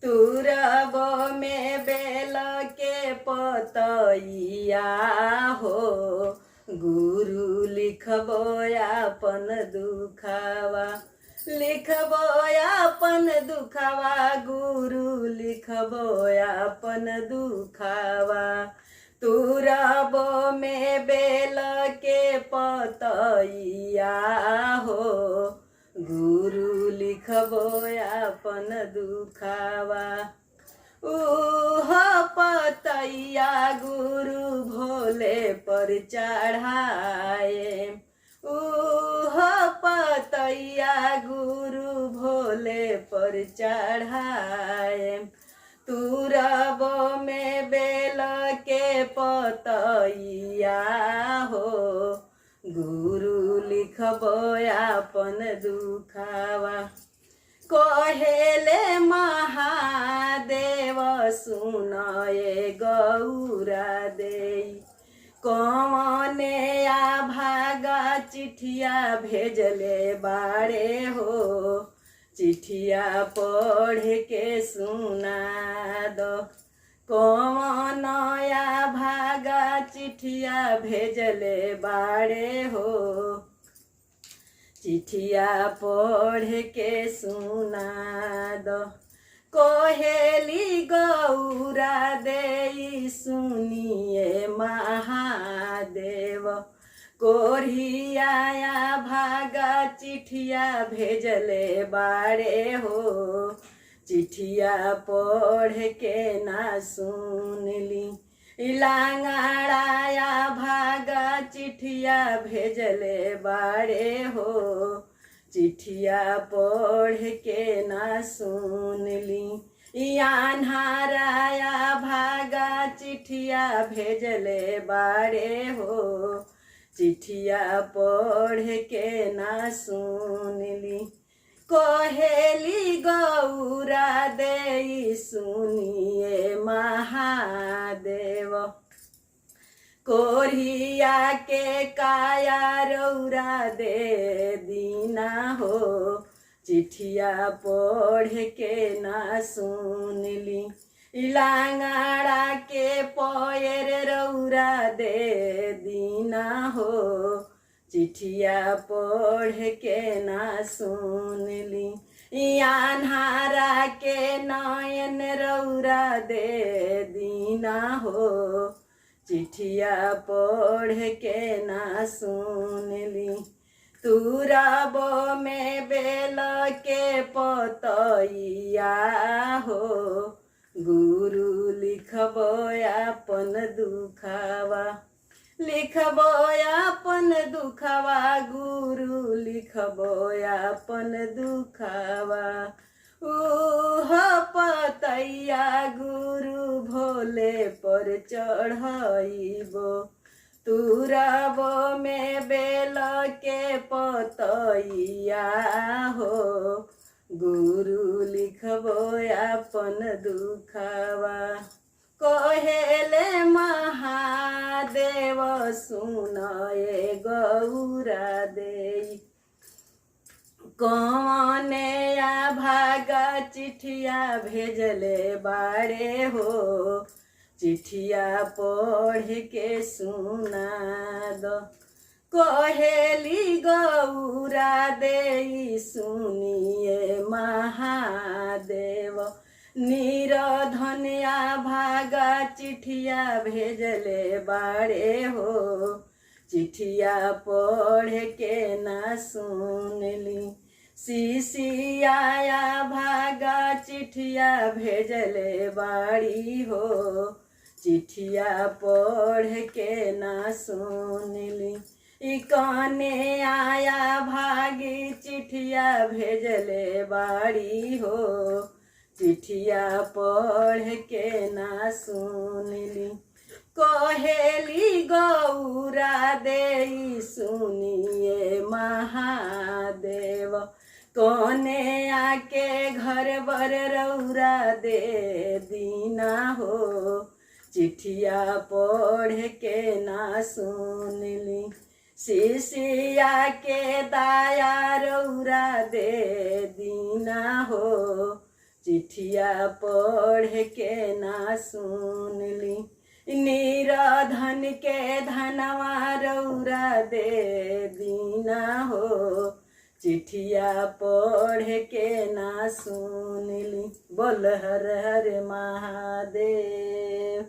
तुरबो में बेल के पतैया हो, गुरु लिखबो अपन दुखवा, लिखबो अपन दुखवा, गुरु लिखबो अपन दुखवा। तुरबो में बेल के पतैया हो, गुरु लिखबो अपन दुखवा। पतैया गुरु भोले पर चढ़ाए, पतैया गुरु भोले पर चढ़ाए। तुरबो में बेल के पतैया हो, गुरु लिखबो अपन दुखवा। कहेले महादेव सुनए गौरा देई, कौने आ भागा चिठिया भेजले बाड़े हो, चिठिया पढ़ के सुना दो। कौन आ भागा चिठिया भेजले बाड़े हो, चिठिया पढ़ के सुना दो। कोहेली गौरा देई सुनिए महादेव, कोरिया भागा चिठिया भेजले बाड़े हो, चिठिया पढ़ के ना सुनली। लांगड़ाया भागा चिठिया भेजले बाड़े हो, चिठिया पढ़ के ना सुनली। अन्हाराया भागा चिठिया भेजले बाड़े हो, चिठिया पढ़ के ना सुनली। कोहेली गौरा देई सुनिए महादेव, कोरिया के काया रौरा दे दीना हो, चिठिया पढ़ के ना सुनली। लांगड़ा के पैर रौरा दे दीना हो, चिठिया पढ़ के ना सुनली। अन्हारा के नयन रौरा दे दीना हो, चिठिया पढ़ के ना सुनली। तुरबो में बेल के पतैया हो, गुरु लिखबो अपन दुखवा, लिखबो अपन दुखवा, गुरु लिखबो अपन दुखवा। पतैया गुरु भोले पर चढ़ाइबो, तुरबो में बेल के पतैया हो, गुरु लिखबो अपन दुखवा। कहेले महादेव सुनए गौरा देई, कौने आ भागा चिठिया भेजले बाड़े हो, चिठिया पढ़ के सुना दो। कहेली गौरा देई सुनिए महादेव, निरधनिया भागा चिठिया भेजले बाड़े हो, चिठिया पढ़ के ना सुनली। सिसिया भागा चिठिया भेजले बाड़ी हो, चिठिया पढ़ के ना सुनली। कने आया भागी चिठिया भेजले बाड़ी हो, चिठिया पढ़ के ना सुनली। कहेली गौरा देई सुनिए महादेव, कोने आके घर बर रौरा दे दीना हो, चिठिया पढ़ के ना सुनली। शिष्या के दाया रौरा दे दीना हो, चिट्ठिया पढ़ के ना सुनली निराधन के धनवा रौरा दे दीना हो चिट्ठिया पढ़ के ना सुनली। बोल हर हर महादेव।